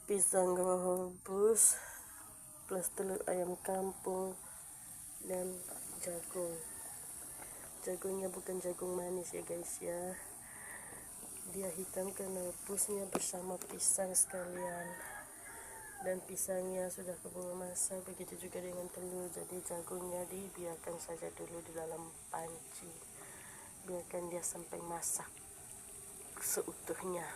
pisang rebus plus telur ayam kampung dan jagung. Jagungnya bukan jagung manis ya guys ya, dia hitamkan rebusnya bersama pisang sekalian, dan pisangnya sudah keburu masak, begitu juga dengan telur. Jadi jagungnya dibiarkan saja dulu di dalam panci, biarkan dia sampai masak seutuhnya.